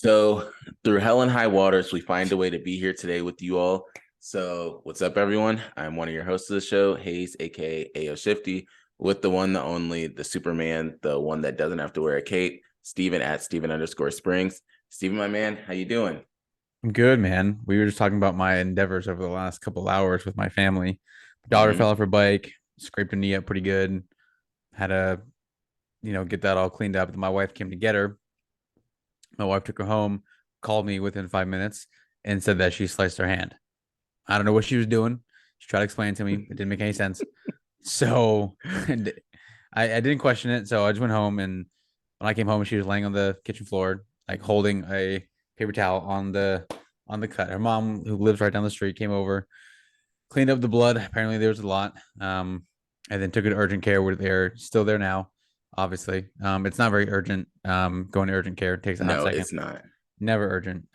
So, through hell and high waters, we find a way to be here today with you all. So, what's up, everyone? I'm one of your hosts of the show, Hayes, aka AO Shifty, with the one, the only, the Superman, the one that doesn't have to wear a cape, Steven at Steven_Springs. Steven, my man, how you doing? I'm good, man. We were just talking about my endeavors over the last couple of hours with my family. Daughter Mm-hmm. fell off her bike, scraped her knee up pretty good. Had to, get that all cleaned up. My wife came to get her. My wife took her home, called me within 5 minutes, and said that she sliced her hand. I don't know what she was doing. She tried to explain it to me. It didn't make any sense. So and I didn't question it. So I just went home, and when I came home, she was laying on the kitchen floor, like holding a paper towel on the cut. Her mom, who lives right down the street, came over, cleaned up the blood. Apparently, there was a lot. And then took it to urgent care where they're still there now. Obviously, it's not very urgent. Going to urgent care takes a hot No, second. it's not. Never urgent.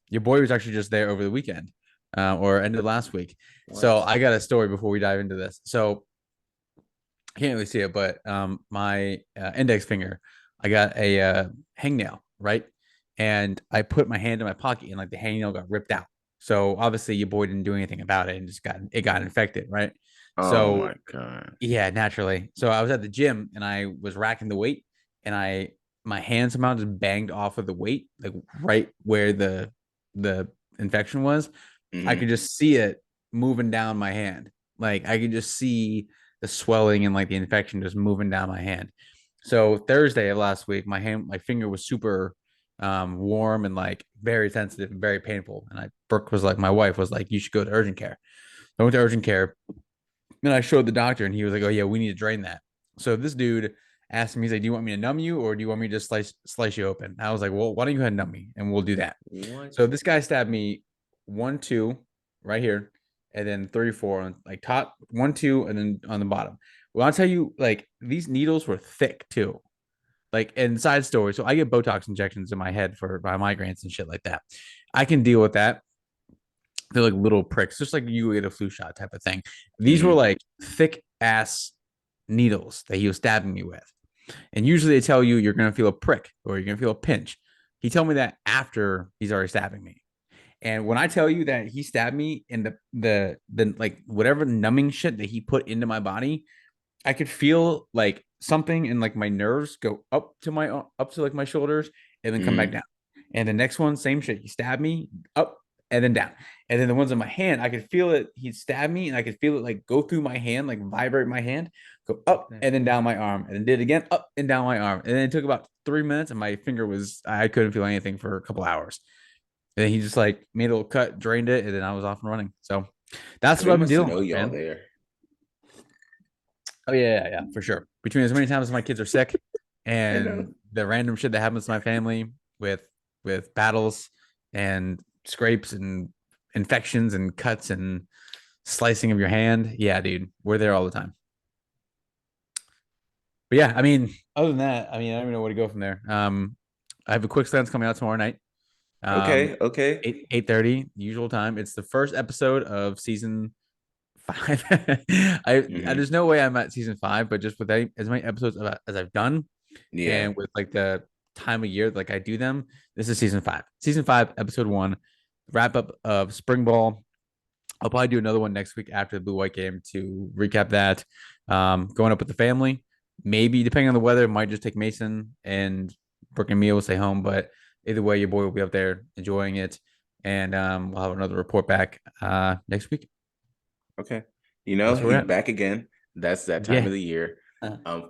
Your boy was actually just there over the weekend, or ended last week. So What? I got a story before we dive into this. So I can't really see it, but my index finger, I got a hangnail, right? And I put my hand in my pocket, and like the hangnail got ripped out. So obviously your boy didn't do anything about it, and just got infected, right? Oh So my God. yeah, naturally. So I was at the gym and I was racking the weight, and my hand somehow just banged off of the weight, like right where the infection was. I Mm-hmm. could just see it moving down my hand. Like I could just see the swelling and like the infection just moving down my hand. So Thursday of last week, my finger was super warm and like very sensitive and very painful. And Brooke was like, my wife was like, you should go to urgent care. I went to urgent care, and I showed the doctor, and he was like, oh yeah, we need to drain that. So this dude asked me, he's like, do you want me to numb you, or do you want me to just slice you open? I was like, well, why don't you go ahead and numb me, and we'll do that. What? So this guy stabbed me 1, 2 right here, and then 34 on like top 1, 2, and then on the bottom. Well, I'll tell you, like these needles were thick too. Like, and side story, so I get Botox injections in my head for my migraines and shit like that. I can deal with that. They're like little pricks, just like you get a flu shot type of thing. These were Mm-hmm. like thick ass needles that he was stabbing me with. And usually they tell you you're going to feel a prick or you're going to feel a pinch. He told me that after he's already stabbing me. And when I tell you that he stabbed me in the like whatever numbing shit that he put into my body, I could feel like something in like my nerves go up to like my shoulders and then come back Mm-hmm. down. And the next one, same shit. He stabbed me up and then down. And then the ones in my hand, I could feel it. He'd stab me and I could feel it like go through my hand, like vibrate my hand, go up and then down my arm, and then did it again, up and down my arm. And then it took about 3 minutes, and my finger was, I couldn't feel anything for a couple hours. And then he just like made a little cut, drained it, and then I was off and running. So that's I what mean, I've been must dealing know with, y'all man. there. Oh yeah, for sure. Between as many times as my kids are sick I know. and the random shit that happens to my family with battles and scrapes and infections and cuts and slicing of your hand. Yeah, dude, we're there all the time. But yeah, I mean, other than that, I mean, I don't even know where to go from there. I have a quick stance coming out tomorrow night. Um, Okay, okay. 8:30 usual time. It's the first episode of season 5. I Mm-hmm. there's no way I'm at season 5, but just with as many episodes as I've done, Yeah. and with like the time of year like I do them, this is season 5. Season 5, episode 1, wrap up of spring ball. I'll probably do another one next week after the blue white game to recap that. Going up with the family, maybe depending on the weather, might just take Mason and Brooke and Mia will stay home. But either way, your boy will be up there enjoying it, and we'll have another report back next week. Okay. That's where we're He's at. back again. That's that time of Yeah. the year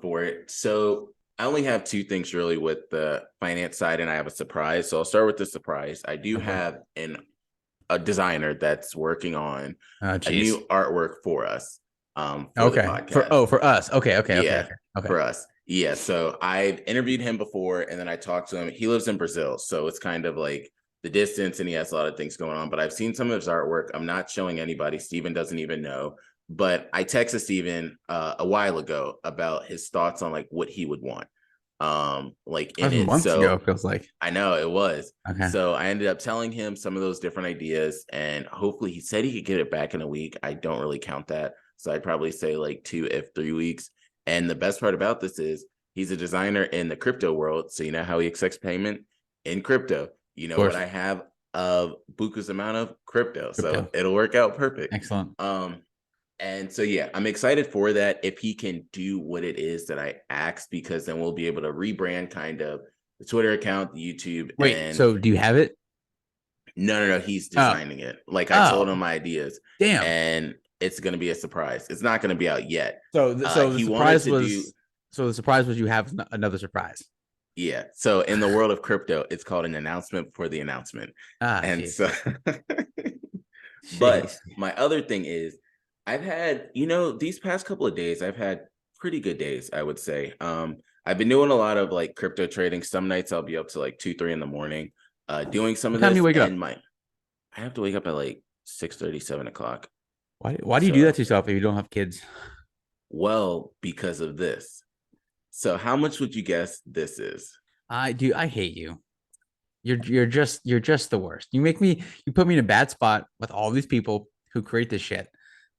for it. So I only have two things really with the finance side, and I have a surprise. So I'll start with the surprise. I do Okay. have a designer that's working on Oh, a jeez. new artwork for us for the Okay. podcast. For us. Okay. Yeah, Okay. for us. Yeah. So I've interviewed him before and then I talked to him. He lives in Brazil. So it's kind of like the distance and he has a lot of things going on. But I've seen some of his artwork. I'm not showing anybody. Steven doesn't even know. But I texted Steven a while ago about his thoughts on like what he would want like That in was it. months ago, So it feels like. I know it was. Okay. So I ended up telling him some of those different ideas, and hopefully he said he could get it back in a week. I don't really count that. So I'd probably say like 2 if 3 weeks. And the best part about this is he's a designer in the crypto world. So you know how he accepts payment in crypto. You Of know what course. I have of Buku's amount of crypto. So Crypto. it'll work out perfect. Excellent. And so, yeah, I'm excited for that. If he can do what it is that I asked, because then we'll be able to rebrand kind of the Twitter account, the YouTube, Wait, and so do you have it? no, he's Oh, designing it. Like I told oh, him my ideas, damn. and it's going to be a surprise. It's not going to be out yet. So, so the He wanted surprise to do, was, so the surprise was you have another surprise. yeah. So in the world of crypto, it's called an announcement before the announcement. Ah, And jeez, so, but jeez. my other thing is, I've had, these past couple of days, I've had pretty good days, I would say. I've been doing a lot of like crypto trading. Some nights I'll be up to like 2, 3 in the morning, doing some What of time do you this, wake up? and I have to wake up at like 6:30, 7 o'clock. Why do you do that So, to yourself if you don't have kids? well, because of this. So how much would you guess this is? I do. I hate you. You're just the worst. You put me in a bad spot with all these people who create this shit.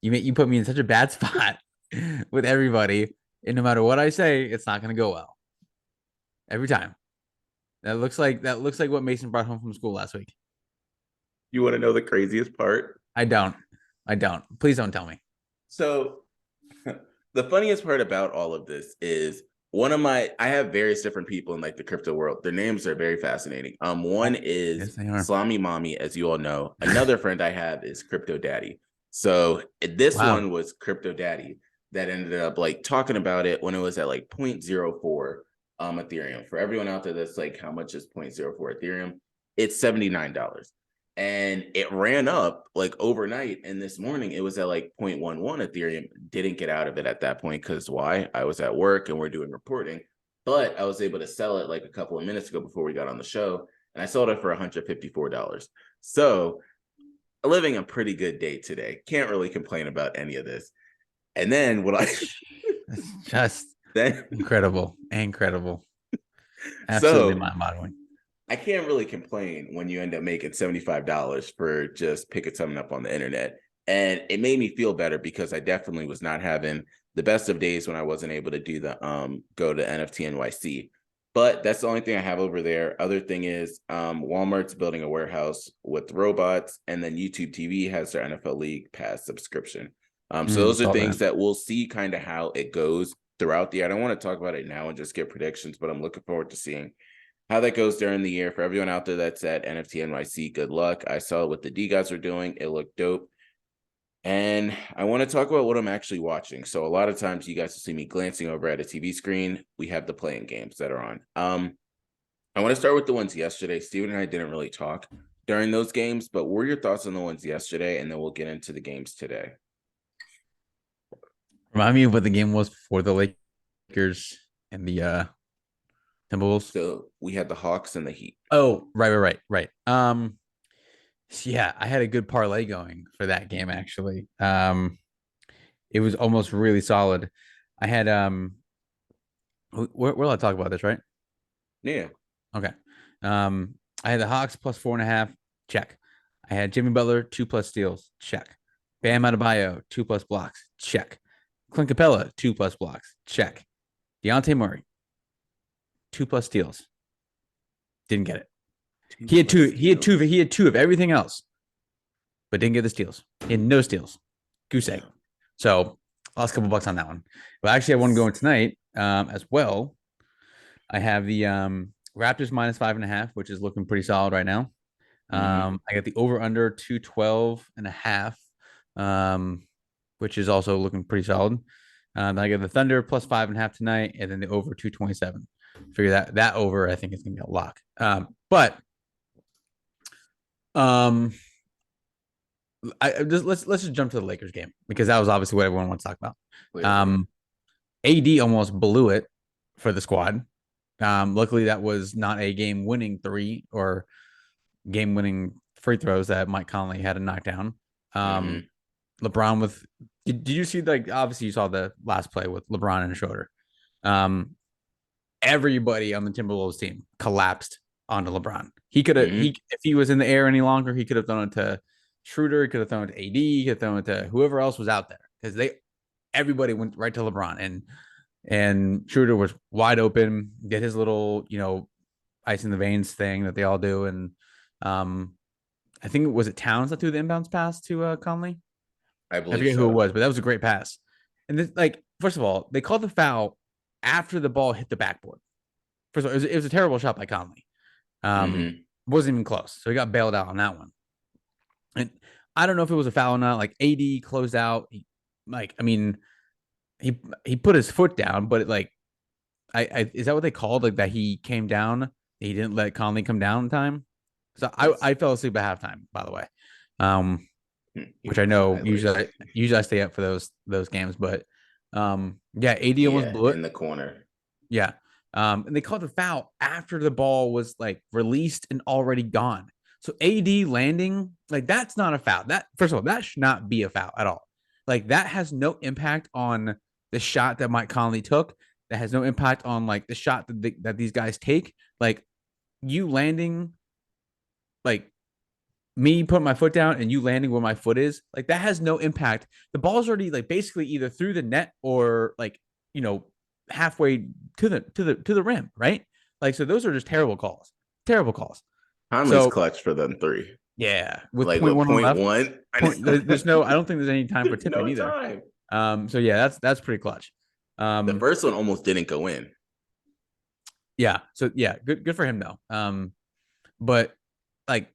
You put me in such a bad spot with everybody, and no matter what I say, it's not gonna go well every time. That looks like what Mason brought home from school last week. You want to know the craziest part? I don't. I don't. Please don't tell me. So the funniest part about all of this is I have various different people in like the crypto world. Their names are very fascinating. One Yes, is they are. Salami Mommy, as you all know. Another friend I have is Crypto Daddy. So this Wow. one was Crypto Daddy that ended up like talking about it when it was at like 0.04 Ethereum. For everyone out there that's like, how much is 0.04 Ethereum? It's $79. And it ran up like overnight. And this morning it was at like 0.11 Ethereum. Didn't get out of it at that point because why? I was at work and we're doing reporting, but I was able to sell it like a couple of minutes ago before we got on the show. And I sold it for $154. So living a pretty good day today. Can't really complain about any of this. And then what I It's just then incredible. Incredible. Absolutely so mind-boggling. I can't really complain when you end up making $75 for just picking something up on the internet. And it made me feel better because I definitely was not having the best of days when I wasn't able to do the go to NFT NYC. But that's the only thing I have over there. Other thing is Walmart's building a warehouse with robots, and then YouTube TV has their NFL League Pass subscription. So those are Saw things that. that we'll see kind of how it goes throughout the year. I don't want to talk about it now and just get predictions, but I'm looking forward to seeing how that goes during the year. For everyone out there that's at NFT NYC, good luck. I saw what the D guys are doing. It looked dope. And I want to talk about what I'm actually watching. So a lot of times you guys will see me glancing over at a TV screen. We have the playing games that are on. I want to start with the ones yesterday. Steven and I didn't really talk during those games, but what were your thoughts on the ones yesterday? And then we'll get into the games today. Remind me of what the game was before the Lakers and the Timberwolves. So we had the Hawks and the Heat. Oh, right. Yeah, I had a good parlay going for that game actually. It was almost really solid. I had we're allowed to talk about this, right? Yeah. Okay. I had the Hawks plus 4.5. Check. I had Jimmy Butler 2+ steals. Check. Bam Adebayo 2+ blocks. Check. Clint Capella 2+ blocks. Check. Deontay Murray 2+ steals. Didn't get it. He had two. He had two. He had two of everything else, but didn't get the steals. He had no steals. Goose egg. So lost a couple bucks on that one. But actually, I want to go in tonight as well. I have the Raptors minus 5.5, which is looking pretty solid right now. I got the over under 212.5, which is also looking pretty solid. I got the Thunder plus 5.5 tonight, and then the over 227. Figure that over, I think, is gonna be a lock. But I just let's just jump to the Lakers game because that was obviously what everyone wants to talk about. AD almost blew it for the squad. Luckily, that was not a game-winning three or game-winning free throws that Mike Conley had a knockdown. LeBron with did you see like obviously you saw the last play with LeBron and Schroeder. Everybody on the Timberwolves team collapsed onto LeBron. He could have if he was in the air any longer, he could have thrown it to Schroeder, he could have thrown it to AD, he could have thrown it to whoever else was out there because everybody went right to LeBron and Schroeder was wide open, did his little, ice in the veins thing that they all do. And I think was it Towns that threw the inbounds pass to Conley? I I believe forget who it so. was, but that was a great pass. And this, like, first of all, they called the foul after the ball hit the backboard. First of all, it was a terrible shot by Conley. Mm-hmm. Wasn't even close. So he got bailed out on that one. And I don't know if it was a foul or not. Like AD closed out. I mean, he put his foot down, but I is that what they called? Like that he came down. He didn't let Conley come down in time. So I fell asleep at halftime, by the way. Which I know usually I stay up for those games, but yeah, AD almost Yeah, blew it. in the corner. Yeah. And they called a foul after the ball was like released and already gone. So AD landing, like that's not a foul. That first of all, that should not be a foul at all. Like that has no impact on the shot that Mike Conley took. That has no impact on like the shot that these guys take. Like you landing, like me putting my foot down and you landing where my foot is, like that has no impact. The ball's already like basically either through the net or like, you know, halfway to the rim, right? Like so those are just terrible calls. Terrible calls. Conley's So clutch for them three. yeah, with Like point with one on point left, one, there's no I don't think there's any time for there's tipping no either. time. So yeah, that's pretty clutch. The first one almost didn't go in. Yeah. So yeah, good for him though. But like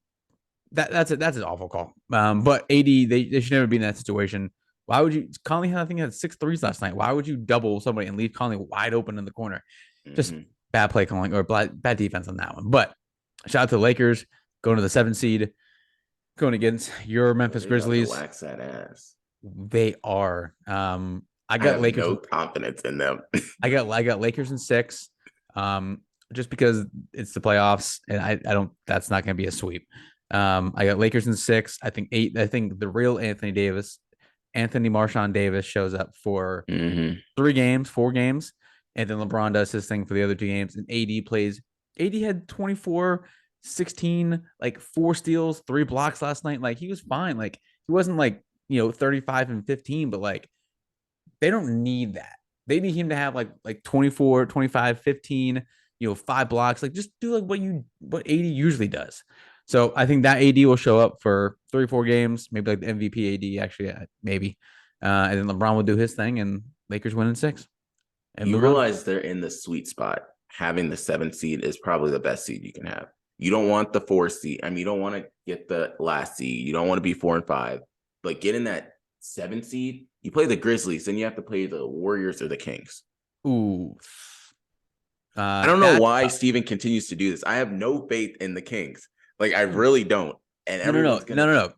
that's an awful call. But AD they should never be in that situation. Why would you? Conley had I think had 6 threes last night. Why would you double somebody and leave Conley wide open in the corner? Just Mm-hmm. bad play calling or bad defense on that one. But shout out to the Lakers going to the 7th seed, going against your Memphis They about to Grizzlies. wax that ass. They are. I I got have Lakers. no confidence in them. I got Lakers in 6. Just because it's the playoffs and I don't. That's not going to be a sweep. I got Lakers in 6. I think 8. I think the real Anthony Marshawn Davis shows up for Mm-hmm. 3 games, 4 games, and then LeBron does his thing for the other 2 games. And AD plays. AD had 24, 16, like 4 steals, 3 blocks last night. Like he was fine. Like he wasn't like 35 and 15, but like they don't need that. They need him to have like 24, 25, 15, 5 blocks. Like just do like what AD usually does. So I think that AD will show up for 3 or 4 games, maybe like the MVP AD actually, maybe. And then LeBron will do his thing and Lakers win in 6 and You move on. realize they're in the sweet spot. Having the 7th seed is probably the best seed you can have. You don't want the 4 seed. I mean, you don't want to get the last seed. You don't want to be 4 and 5. But getting that 7th seed, you play the Grizzlies, then you have to play the Warriors or the Kings. Ooh. I don't know why Steven continues to do this. I have no faith in the Kings. Like I really don't. And no.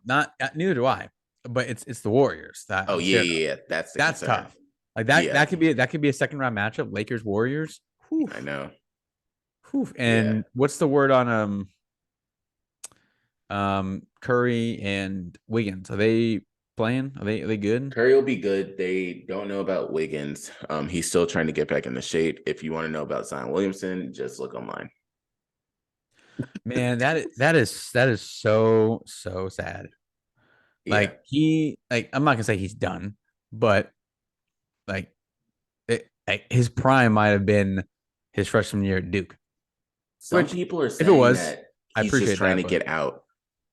Not neither do I. But it's the Warriors that Oh yeah. That's tough. Like that could be a second round matchup. Lakers Warriors. Whew. I know. Whew. And what's the word on Curry and Wiggins? Are they playing? Are they good? Curry will be good. They don't know about Wiggins. He's still trying to get back in the shape. If you want to know about Zion Williamson, just look online. Man, that is so sad. Like I'm not gonna say he's done, but like his prime might have been his freshman year at Duke. Some people are saying if it was, that I he's appreciate just trying that, to get out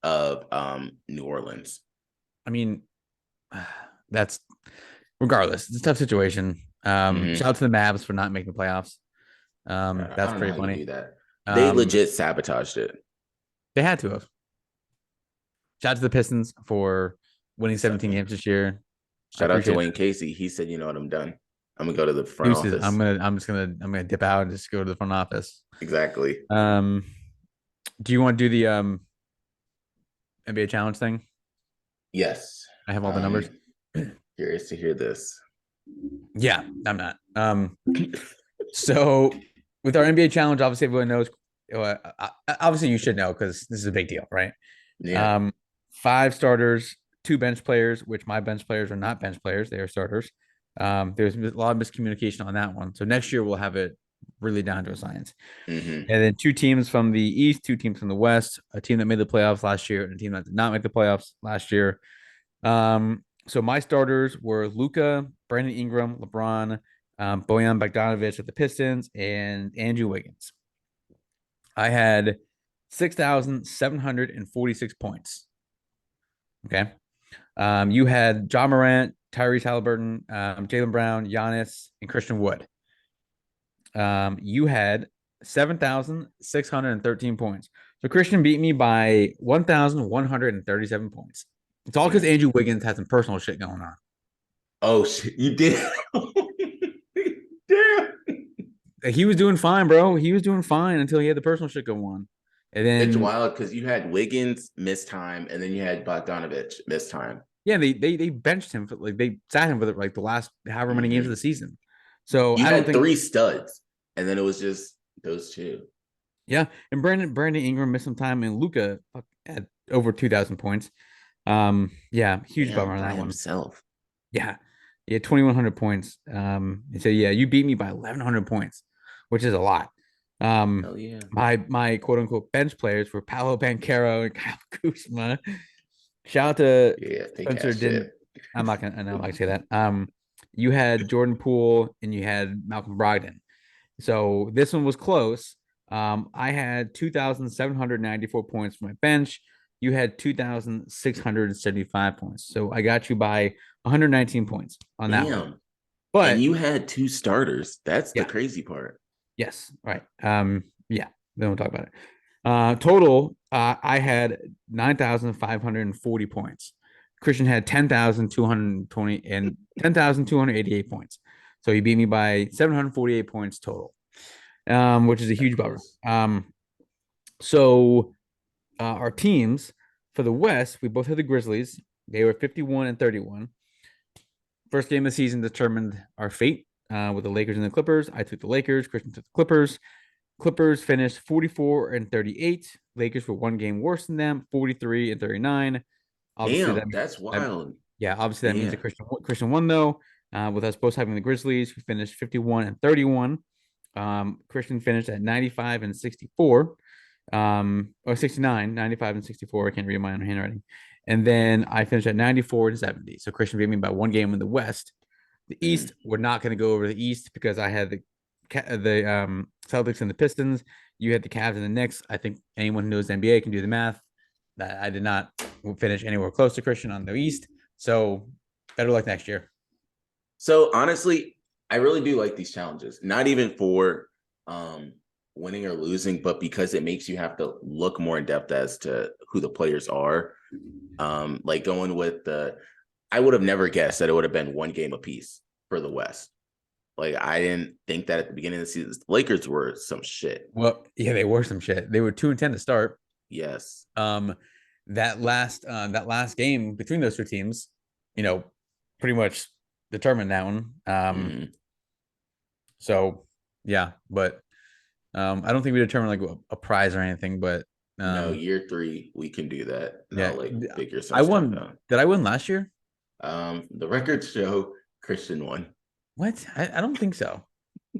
of New Orleans. I mean, that's regardless. It's a tough situation. Shout out to the Mavs for not making the playoffs. That's pretty funny. Do that. They legit sabotaged it. They had to have. Shout out to the Pistons for winning 17 games this year. Shout out to Wayne Casey. He said, "You know what? I'm done. I'm gonna go to the front office. I'm gonna dip out and just go to the front office." Exactly. Do you want to do the NBA challenge thing? Yes. I have all the numbers. Curious to hear this. Yeah, I'm not. So with our NBA challenge, obviously everyone knows. Obviously, you should know because this is a big deal, right? Yeah. 5 starters, 2 bench players, which my bench players are not bench players; they are starters. There's a lot of miscommunication on that one. So next year we'll have it really down to a science. Mm-hmm. And then 2 teams from the East, 2 teams from the West, a team that made the playoffs last year, and a team that did not make the playoffs last year. So my starters were Luka, Brandon Ingram, LeBron, Bojan Bogdanovic at the Pistons, and Andrew Wiggins. I had 6,746 points. Okay. You had John Morant, Tyrese Halliburton, Jaylen Brown, Giannis, and Christian Wood. You had 7,613 points. So Christian beat me by 1,137 points. It's all because Damn. Andrew Wiggins had some personal shit going on. Oh shit, you did. Damn. He was doing fine, bro. He was doing fine until he had the personal shit go on. And It's then, wild because you had Wiggins miss time, and then you had Bogdanovich miss time. yeah, they benched him for like they sat him for like the last however many games of the season. So You I don't had think three studs, and then it was just those two. yeah. And Brandon Ingram missed some time, and Luca had over 2,000 points. Yeah, huge Damn, bummer on by that one. himself. Yeah, yeah, 2,100 points. So yeah, you beat me by 1,100 points, which is a lot. Hell yeah. My quote unquote bench players were Paolo Banchero and Kyle Kuzma. Shout out to Yeah, fake Spencer. ass Didn't shit. I'm not gonna. I know I'm not gonna say that. You had Jordan Poole and you had Malcolm Brogdon. So this one was close. I had 2,794 points for my bench. You had 2,675 points. So I got you by 119 points on that one. Damn. And But you had two starters. That's the yeah, crazy part. yes, right. Yeah, then we'll talk about it. Total, I had 9,540 points. Christian had 10,220 and 10,288 points. So he beat me by 748 points total, which is a That huge bummer. close. So our teams for the West, we both had the Grizzlies. They were 51 and 31. First game of the season determined our fate with the Lakers and the Clippers. I took the Lakers. Christian took the Clippers. Clippers finished 44 and 38. Lakers were one game worse than them, 43 and 39. Obviously, Damn, that's wild. yeah, obviously that means that Yeah. Christian won though. With us both having the Grizzlies, who finished 51 and 31. Christian finished at 95 and 64. Or 69, 95 and 64. I can't read my own handwriting. And then I finished at 94 and 70. So Christian beat me by one game in the West. The Mm. East, we're not going to go over the East because I had the Celtics and the Pistons. You had the Cavs and the Knicks. I think anyone who knows the NBA can do the math. That I did not finish anywhere close to Christian on the East. So better luck next year. So honestly, I really do like these challenges. Not even for winning or losing, but because it makes you have to look more in depth as to who the players are. Like going with I would have never guessed that it would have been one game apiece for the West. Like I didn't think that at the beginning of the season. The Lakers were some shit. Well, yeah, they were some shit. They were 2-10 to start. Yes. That last game between those two teams, pretty much determined that one. So yeah, but I don't think we determined like a prize or anything, but No, year 3 we can do that. Yeah, Like figure some I stuff won. out. Did I win last year? The records show Christian won. What? I don't think so.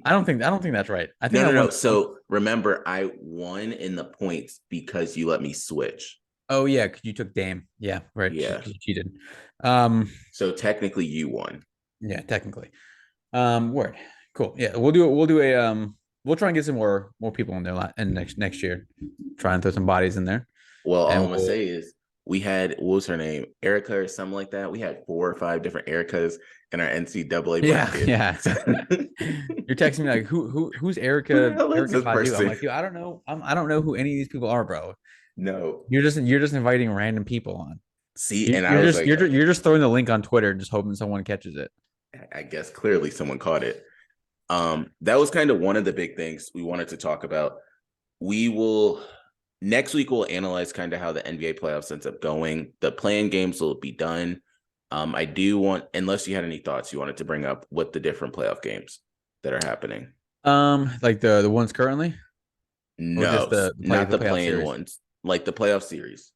I don't think that's right. I think No, I no, won. no. So remember, I won in the points because you let me switch. Oh yeah, because you took Dame. Yeah, right. Yeah. Because you cheated. So technically, you won. Yeah, technically. Word. Cool. Yeah, we'll do a we'll try and get some more people in there and next year. Try and throw some bodies in there. Well, all And I'm gonna say is we had what was her name, Erica or something like that. We had 4 or 5 different Ericas in our NCAA bracket. Yeah. You're texting me like who's Erica? Who the hell is Erica this Badu. I'm person? like, dude, I don't know. I don't know who any of these people are, bro. No. You're just inviting random people on. See, and I was like, you're just throwing the link on Twitter, just hoping someone catches it. I guess clearly someone caught it. That was kind of one of the big things we wanted to talk about. Next week we'll analyze kind of how the NBA playoffs ends up going. The play-in games will be done. I do want, unless you had any thoughts you wanted to bring up with the different playoff games that are happening. Like the ones currently? No, just not the play-in series? ones, like the playoff series.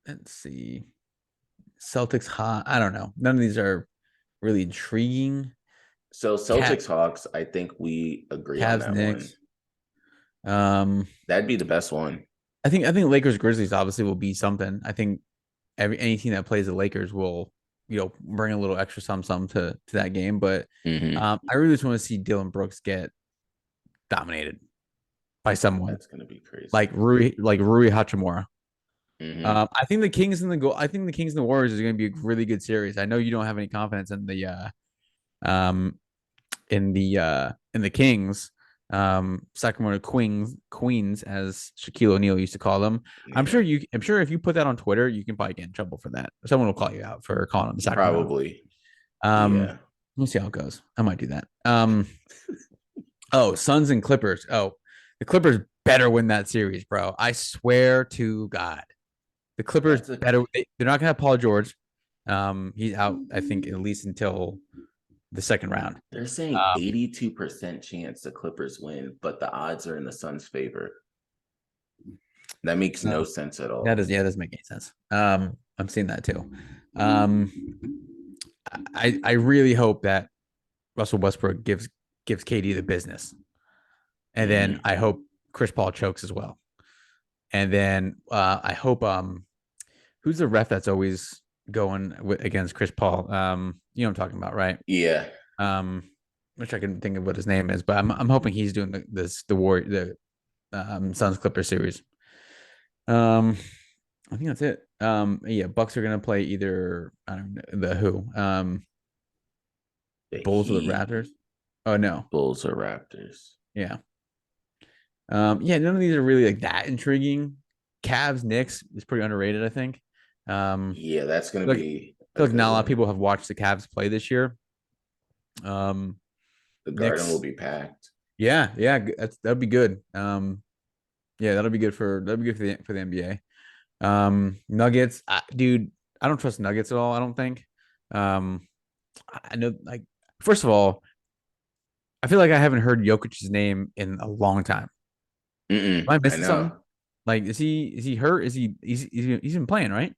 Let's see. Celtics hot. I don't know. None of these are really intriguing. So Celtics Hawks, I think we agree Cavs, on that Knicks. one. That'd be the best one. I think Lakers Grizzlies obviously will be something. I think any team that plays the Lakers will bring a little extra some to that game. But Hmm. I really just want to see Dylan Brooks get dominated by someone That's gonna be like crazy. Rui Hachimura. Hmm. I think the Kings and the I think the Kings and the Warriors is going to be a really good series. I know you don't have any confidence um in the Kings, Sacramento Queens, as Shaquille O'Neal used to call them. Yeah, I'm sure if you put that on Twitter, you can probably get in trouble for that. Someone will call you out for calling them Sacramento. probably. Um, Yeah. we'll see how it goes. I might do that. Oh, Suns and Clippers. Oh, the Clippers better win that series, bro. I swear to God. The Clippers That's a better. They're not gonna have Paul George. He's out, I think, at least until the second round. They're saying Um, 82% chance the Clippers win, but the odds are in the Suns' favor. That makes uh, no sense at all. that doesn't make any sense. I'm seeing that too. Um, I really hope that Russell Westbrook gives KD the business, and then Hmm. I hope Chris Paul chokes as well. And then I hope who's the ref that's always going against Chris Paul? You know what I'm talking about, right? Yeah. Um, Wish I can think of what his name is, but I'm hoping he's doing the Suns Clipper series. Um, I think that's it. Yeah, Bucks are gonna play either I don't know the who The Bulls or the Heat, Raptors. Oh no, Bulls, or Raptors. yeah, yeah. None of these are really like that intriguing. Cavs Knicks is pretty underrated, I think. Yeah, that's going to Like be I a feel like good not a lot of one. people have watched the Cavs play this year. The Garden will Knicks, be packed. yeah, yeah, that'd be good. Yeah, that'll be good for the NBA. Nuggets, dude, I don't trust Nuggets at all. I don't think. I know, like, first of all, I feel like I haven't heard Jokic's name in a long time. Am I I missing something? know. Like, is he hurt? He's been playing, right?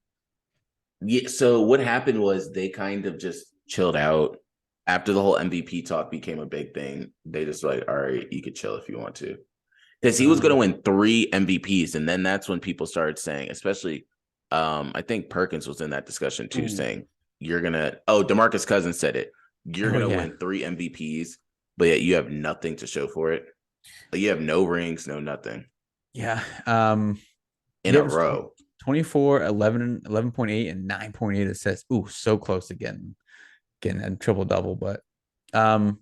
Yeah. So what happened was they kind of just chilled out after the whole MVP talk became a big thing. They just like, all right, you could chill if you want to, because he was going to Um, win 3 MVPs, and then that's when people started saying, especially, I think Perkins was in that discussion too, ooh. saying you're gonna. Oh, DeMarcus Cousins said it. You're Oh gonna yeah, win 3 MVPs, but yet you have nothing to show for it. Like, you have no rings, no nothing yeah. in He a averaged row. 24, 11.8, and 9.8 assists. Ooh, so close to getting a triple double, but um,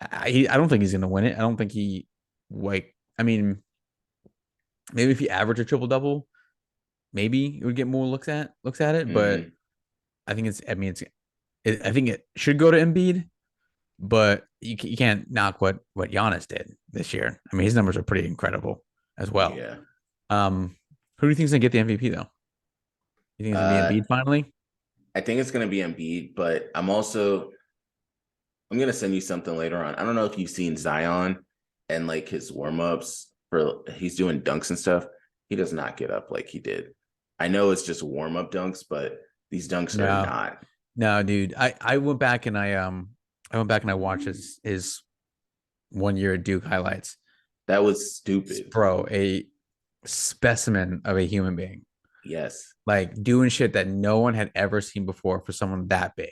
I don't think he's gonna win it. I don't think he like. I mean, maybe if he averaged a triple double, maybe it would get more looks at it. But Hmm. I think I think it should go to Embiid, but you can't knock what Giannis did this year. I mean, his numbers are pretty incredible as well. Yeah. Who do you think is gonna get the MVP though? You think it's gonna be Uh, Embiid finally? I think it's gonna be Embiid, but I'm gonna send you something later on. I don't know if you've seen Zion and like his warm ups for he's doing dunks and stuff. He does not get up like he did. I know it's just warm up dunks, but these dunks are No, not. no, dude. I went back and I went back and I watched his 1 year at Duke highlights. That was stupid. Bro, a specimen of a human being, Yes, like doing shit that no one had ever seen before for someone that big.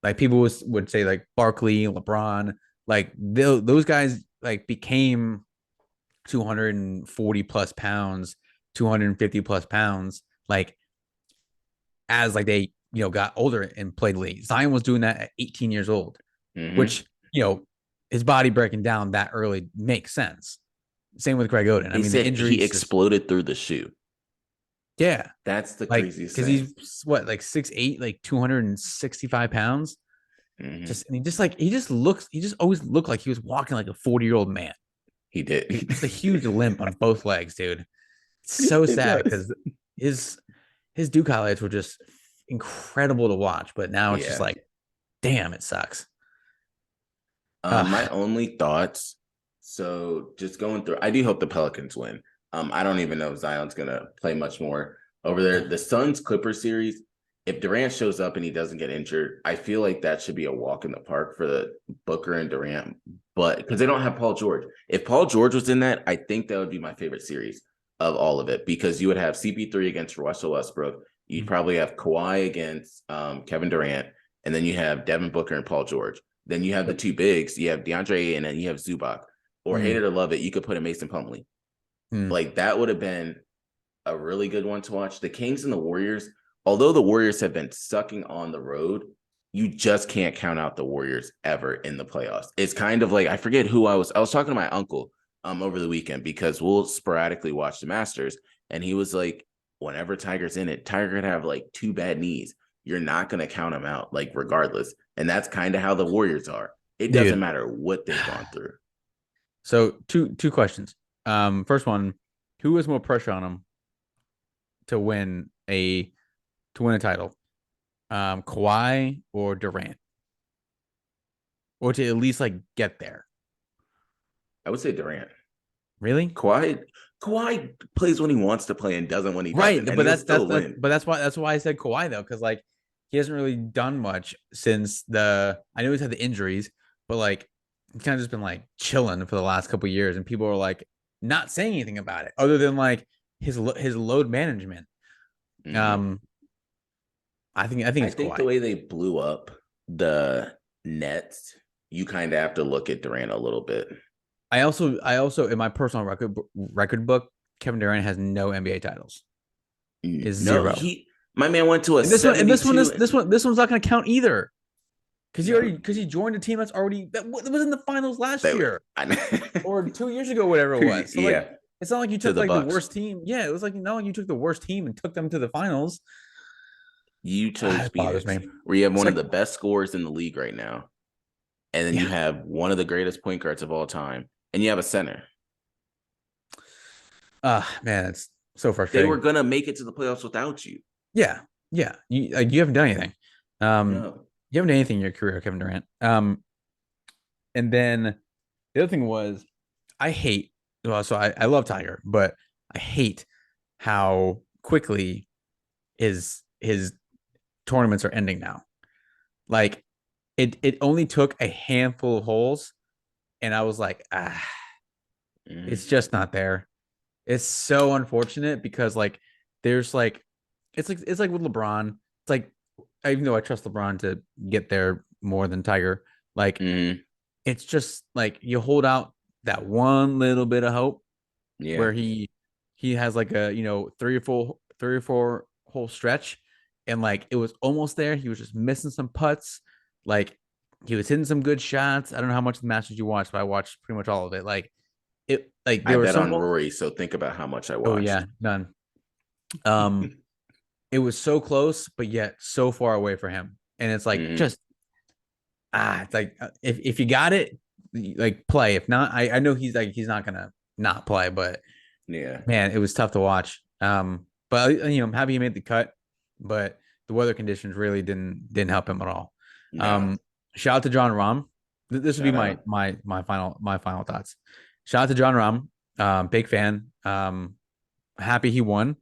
Like people would say like Barkley, LeBron, like those guys like became 240 plus pounds, 250 plus pounds, like as like they got older and played league. Zion was doing that at 18 years old, hmm which his body breaking down that early makes sense. Same with Greg Oden. I they mean, the said he injuries just exploded through the shoe. yeah, That's the like craziest because thing. he's what like 6'8", like 265 pounds. Hmm. Just and he just always looked like he was walking like a 40-year-old man. He did. Just a huge limp on both legs, dude. It's so It sad does. because his his Duke highlights were just incredible to watch, but now it's just Yeah. like, damn, it sucks. Uh, My only thoughts. So just going through, I do hope the Pelicans win. I don't even know if Zion's gonna play much more over there. The Suns Clippers series. If Durant shows up and he doesn't get injured, I feel like that should be a walk in the park for the Booker and Durant. But because they don't have Paul George, if Paul George was in that, I think that would be my favorite series of all of it, because you would have CP3 against Russell Westbrook. You'd probably have Kawhi against Kevin Durant, and then you have Devin Booker and Paul George. Then you have the two bigs. You have DeAndre, and then you have Zubac. Or hate it or love it, you could put a Mason Plumlee. Like that would have been a really good one to watch. The Kings and the Warriors, although the Warriors have been sucking on the road, you just can't count out the Warriors ever in the playoffs. It's kind of like, I forget who I was talking to my uncle over the weekend because we'll sporadically watch the Masters. And he was like, whenever Tiger's in it, Tiger could have like 2 bad knees. You're not going to count him out, like regardless. And that's kind of how the Warriors are. It doesn't matter what they've gone through. So two questions. First one, who has more pressure on him to win a title? Kawhi or Durant? Or to at least like get there? I would say Durant. Really? Kawhi plays when he wants to play and doesn't when he doesn't. Right, but that's why I said Kawhi though, because like he hasn't really done much since I know he's had the injuries, but like he's kind of just been like chilling for the last couple of years, and people are like not saying anything about it other than like his load management. I think it's Kawhi. The way they blew up the Nets, you kind of have to look at Durant a little bit. I also in my personal record book, Kevin Durant has no NBA titles. Is zero. My man went to a this one's not going to count either. Because he joined a team that was in the finals last year or 2 years ago, whatever it was. So like, it's not like you took like the worst team. Yeah, it was like you took the worst team and took them to the finals. You chose Phoenix, where you have one of the best scorers in the league right now, and then you have one of the greatest point guards of all time, and you have a center. Man, it's so frustrating. They were gonna make it to the playoffs without you. Yeah. You haven't done anything. No. You haven't done anything in your career, Kevin Durant. And then the other thing was, I love Tiger, but I hate how quickly his tournaments are ending now. Like it only took a handful of holes, and I was like, it's just not there. It's so unfortunate because like there's like it's like with LeBron. It's like, even though I trust LeBron to get there more than Tiger, like it's just like you hold out that one little bit of hope where he has like a 3 or 4 hole stretch, and like it was almost there. He was just missing some putts. Like he was hitting some good shots. I don't know how much of the Masters you watched, but I watched pretty much all of it. Like I bet on Rory, so think about how much I watched. Oh yeah, none. It was so close, but yet so far away for him. And it's like it's like if you got it, like play. If not, I know he's not gonna not play, but man, it was tough to watch. But I'm happy he made the cut, but the weather conditions really didn't help him at all. No. Shout out to John Rahm. This would be my final thoughts. Shout out to John Rahm. Big fan. Happy he won.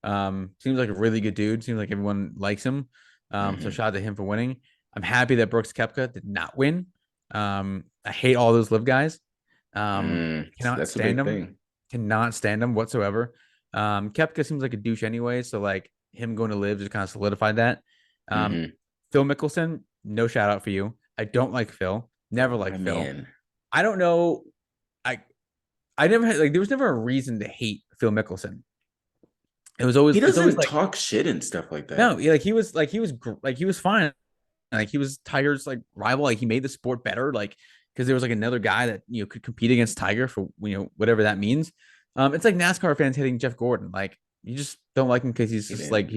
Seems like a really good dude. Seems like everyone likes him. So shout out to him for winning. I'm happy that Brooks Koepka did not win. I hate all those live guys. Cannot stand them. Cannot stand them whatsoever. Koepka seems like a douche anyway. So like him going to live just kind of solidified that. Phil Mickelson, no shout out for you. I don't like Phil. Never liked Phil. Man. I don't know. I never had there was never a reason to hate Phil Mickelson. It was always he doesn't talk shit and stuff like that. No, he was fine. Like he was Tiger's like rival. Like he made the sport better. Like because there was like another guy that could compete against Tiger for whatever that means. It's like NASCAR fans hating Jeff Gordon. Like you just don't like him because he's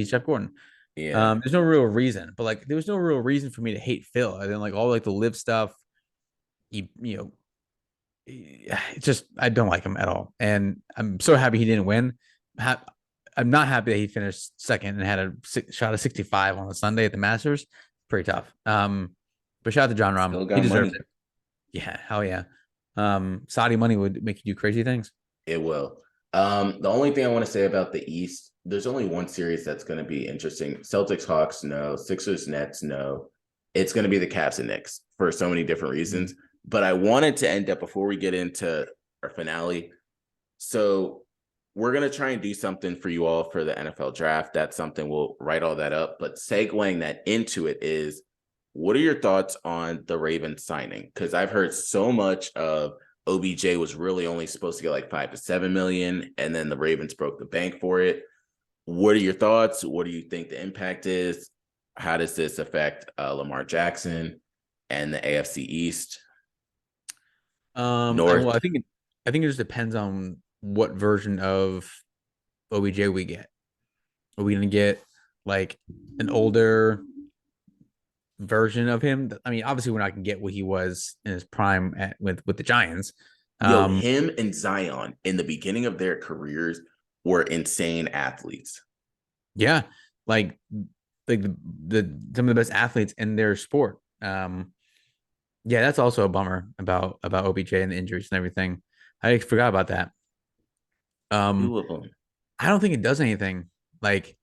Jeff Gordon. Yeah. There's no real reason, but like there was no real reason for me to hate Phil. And then like all like the live stuff. It's just I don't like him at all, and I'm so happy he didn't win. I'm not happy that he finished second and had a shot of 65 on the Sunday at the Masters. Pretty tough. But shout out to John Rahm. He deserves it. Yeah, hell yeah. Saudi money would make you do crazy things. It will. The only thing I want to say about the East, there's only one series that's going to be interesting. Celtics, Hawks, no. Sixers, Nets, no. It's going to be the Cavs and Knicks for so many different reasons. But I wanted to end up before we get into our finale. So we're going to try and do something for you all for the NFL draft. That's something we'll write all that up. But segueing that into it is, what are your thoughts on the Ravens signing? Because I've heard so much of OBJ was really only supposed to get like 5 to 7 million, and then the Ravens broke the bank for it. What are your thoughts? What do you think the impact is? How does this affect Lamar Jackson and the AFC East? Well, North? I think it just depends on what version of OBJ we get. Are we gonna get like an older version of him? I mean, obviously we're not gonna get what he was in his prime with the Giants. Yo, Um, him and Zion in the beginning of their careers were insane athletes. yeah, like the some of the best athletes in their sport. Yeah, that's also a bummer about OBJ and the injuries and everything. I forgot about that. Two of them. I don't think it does anything. Like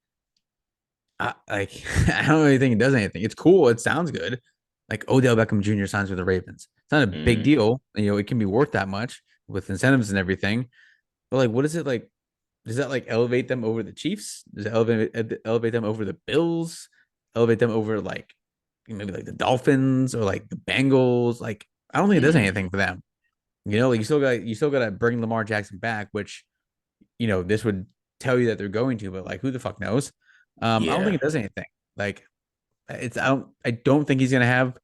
like I don't really think it does anything. It's cool. It sounds good. Like Odell Beckham Jr. signs with the Ravens. It's not a big Mm-hmm. deal. You know, it can be worth that much with incentives and everything. But like, what is it like? Does that like elevate them over the Chiefs? Does it elevate them over the Bills? Elevate them over like maybe like the Dolphins or like the Bengals? Like, I don't think it does Mm-hmm. anything for them. You know, like you still got to bring Lamar Jackson back, which this would tell you that they're going to, but like who the fuck knows? I don't think Yeah. it does anything. Like I don't think he's gonna have,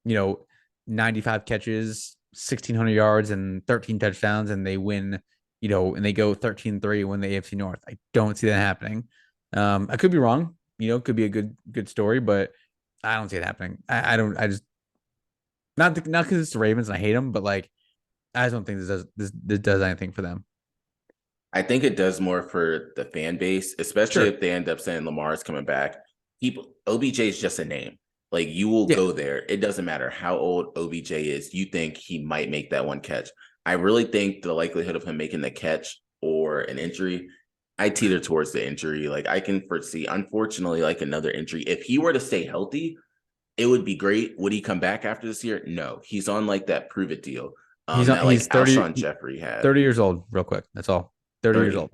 you know, 95 catches, 1,600 yards, and 13 touchdowns, and they win, and they go 13-3, win the AFC North. I don't see that happening. I could be wrong. It could be a good story, but I don't see it happening. I don't. I just not because it's the Ravens and I hate them, but like I just don't think this does anything for them. I think it does more for the fan base, especially Sure. if they end up saying Lamar is coming back. People, OBJ is just a name. Like, you will Yeah. go there. It doesn't matter how old OBJ is. You think he might make that one catch. I really think the likelihood of him making the catch or an injury, I teeter towards the injury. Like, I can foresee, unfortunately, like another injury. If he were to stay healthy, it would be great. Would he come back after this year? No. He's on like that prove it deal. That He's like 30, Alshon Jeffrey had. 30 years old, real quick. That's all. 30 years 30. old.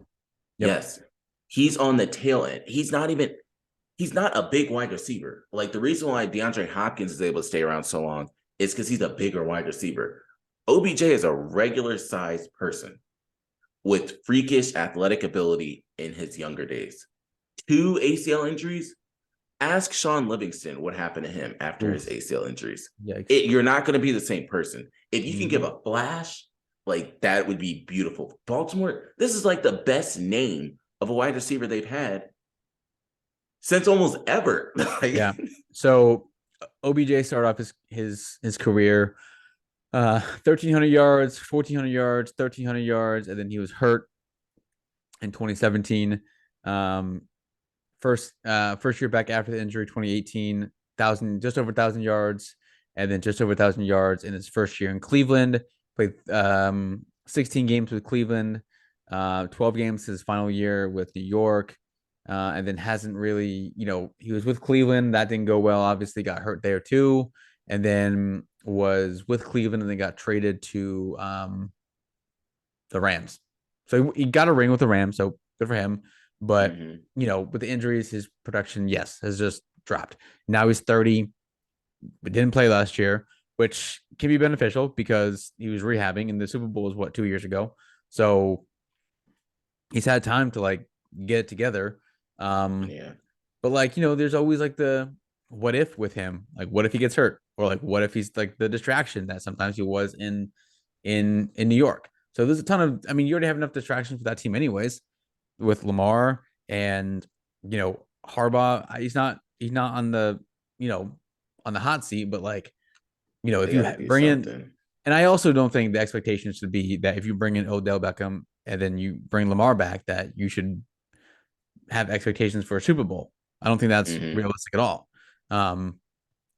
Yep. Yes. He's on the tail end. He's not a big wide receiver. Like, the reason why DeAndre Hopkins is able to stay around so long is because he's a bigger wide receiver. OBJ is a regular sized person with freakish athletic ability in his younger days. 2 ACL injuries. Ask Sean Livingston what happened to him after his Oof. ACL injuries. Yikes. You're not going to be the same person. If you can give Mhm. a flash, like, that would be beautiful. Baltimore, this is like the best name of a wide receiver they've had since almost ever. Like, Yeah. So OBJ started off his career 1,300 yards, 1,400 yards, 1,300 yards, and then he was hurt in 2017. Um, first year back after the injury, 2018, just over 1,000 yards, and then just over 1,000 yards in his first year in Cleveland. Played 16 games with Cleveland, 12 games his final year with New York, and then hasn't really, he was with Cleveland. That didn't go well. Obviously, got hurt there too, and then was with Cleveland and then got traded to the Rams. So he got a ring with the Rams. So good for him. But mhm. with the injuries, his production, yes, has just dropped. Now he's 30, but didn't play last year, which can be beneficial because he was rehabbing, and the Super Bowl was 2 years ago. So he's had time to like get it together. Um, Yeah. but like, there's always like the what if with him. Like what if he gets hurt? Or like what if he's like the distraction that sometimes he was in New York. So there's a ton of you already have enough distractions for that team anyways with Lamar and Harbaugh. He's not on the on the hot seat, but like if They you got to do bring in, something. and I also don't think the expectation should be that if you bring in Odell Beckham and then you bring Lamar back, that you should have expectations for a Super Bowl. I don't think that's Mhm. realistic at all. Um,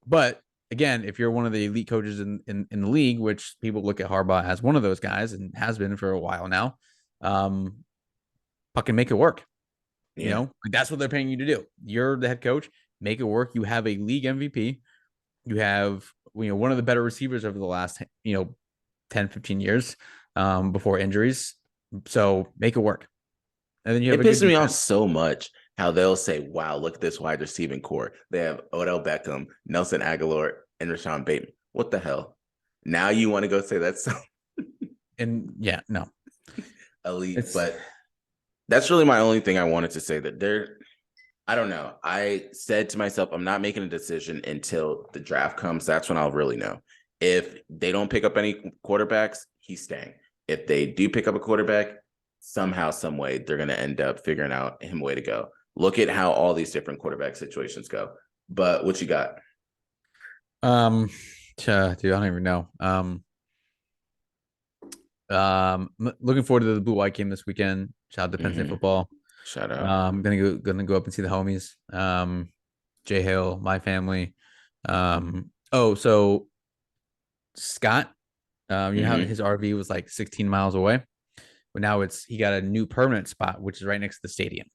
but again, if you're one of the elite coaches in the league, which people look at Harbaugh as one of those guys and has been for a while now, um, fucking make it work. Yeah. Like that's what they're paying you to do. You're the head coach. Make it work. You have a league MVP. You have one of the better receivers over the last 10, 15 years before injuries. So make it work. And then you have It a good pisses me off defense. so much how they'll say, wow, look at this wide receiving core. They have Odell Beckham, Nelson Aguilar, and Rashawn Bateman. What the hell? Now you want to go say that's so And yeah, no, elite. it's But that's really my only thing I wanted to say, that I don't know. I said to myself, I'm not making a decision until the draft comes. That's when I'll really know. If they don't pick up any quarterbacks, he's staying. If they do pick up a quarterback, somehow, some way, they're going to end up figuring out him way to go. Look at how all these different quarterback situations go. But what you got? dude, I don't even know. Looking forward to the blue white game this weekend. Shout out to Penn State football. Shout out. Gonna go up and see the homies. Jay Hill, my family. So Scott, you know how his RV was like 16 miles away, but now he got a new permanent spot, which is right next to the stadium.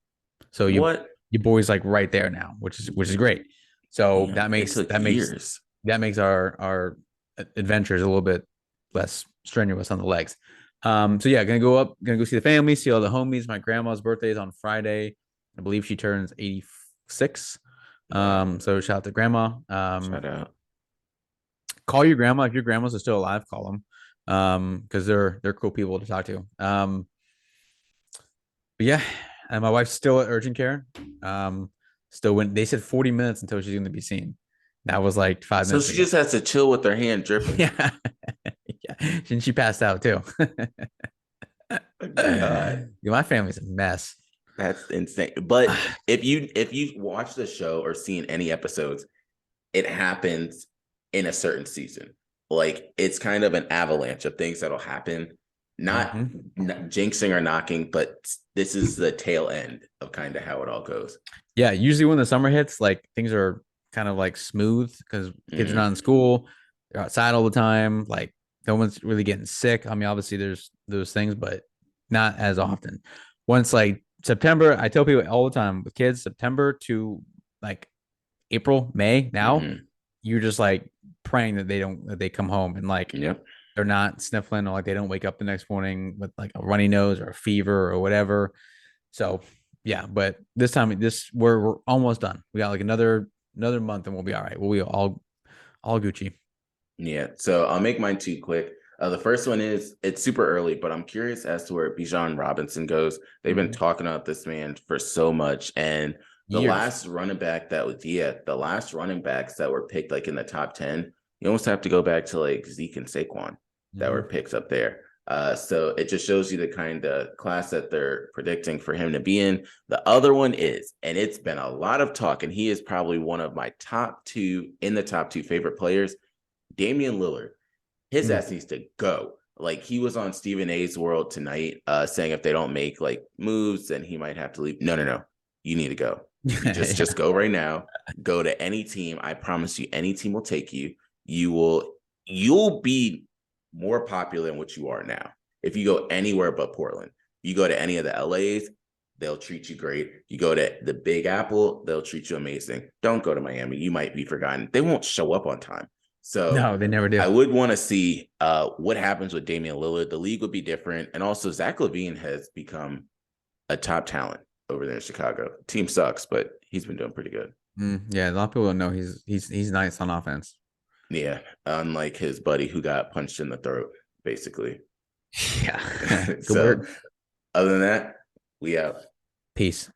So What? your boy's like right there now, which is great. So Damn, it took years. that makes our adventures a little bit less strenuous on the legs. So yeah, gonna go see the family, see all the homies. My grandma's birthday is on Friday. I believe she turns 86. So shout out to grandma. Shout out. Call your grandma if your grandmas are still alive. Call them, because they're cool people to talk to. But yeah, and my wife's still at urgent care. Still when they said 40 minutes until she's going to be seen. That was like 5 minutes. So she just has to chill with her hand dripping. Yeah. Yeah. And she passed out too. God. My family's a mess. That's insane. But if you watch the show or seen any episodes, it happens in a certain season. Like, it's kind of an avalanche of things that'll happen. Not jinxing or knocking, but this is the tail end of kind of how it all goes. Yeah, usually when the summer hits, like things are kind of like smooth because kids are not in school, they're outside all the time. Like no one's really getting sick. I mean, obviously there's those things, but not as often. Once like September, I tell people all the time with kids, September to like April, May, now you're just like praying that they come home and like they're not sniffling or like they don't wake up the next morning with like a runny nose or a fever or whatever. So yeah, but this time we're almost done. We got like another month and we'll be all right. We'll be all Gucci. Yeah. So I'll make mine too quick. The first one is, it's super early, but I'm curious as to where Bijan Robinson goes. They've been talking about this man for so much. And the last running backs that were picked like in the top 10, you almost have to go back to like Zeke and Saquon that were picked up there. So it just shows you the kind of class that they're predicting for him to be in. The other one is, and it's been a lot of talk, and he is probably one of my top two favorite players, Damian Lillard. His ass needs to go. Like, he was on Stephen A's World tonight, saying if they don't make like moves, then he might have to leave. No. You need to go. Just go right now. Go to any team. I promise you, any team will take you. You'll be more popular than what you are now. If you go anywhere but Portland, you go to any of the LAs, they'll treat you great. You go to the Big Apple, they'll treat you amazing. Don't go to Miami. You might be forgotten. They won't show up on time. So no, they never do. I would want to see what happens with Damian Lillard. The league would be different. And also Zach LaVine has become a top talent over there in Chicago. Team sucks, but he's been doing pretty good. Yeah, a lot of people don't know he's nice on offense. Yeah, unlike his buddy who got punched in the throat, basically. Yeah. So, other than that, we out. Peace.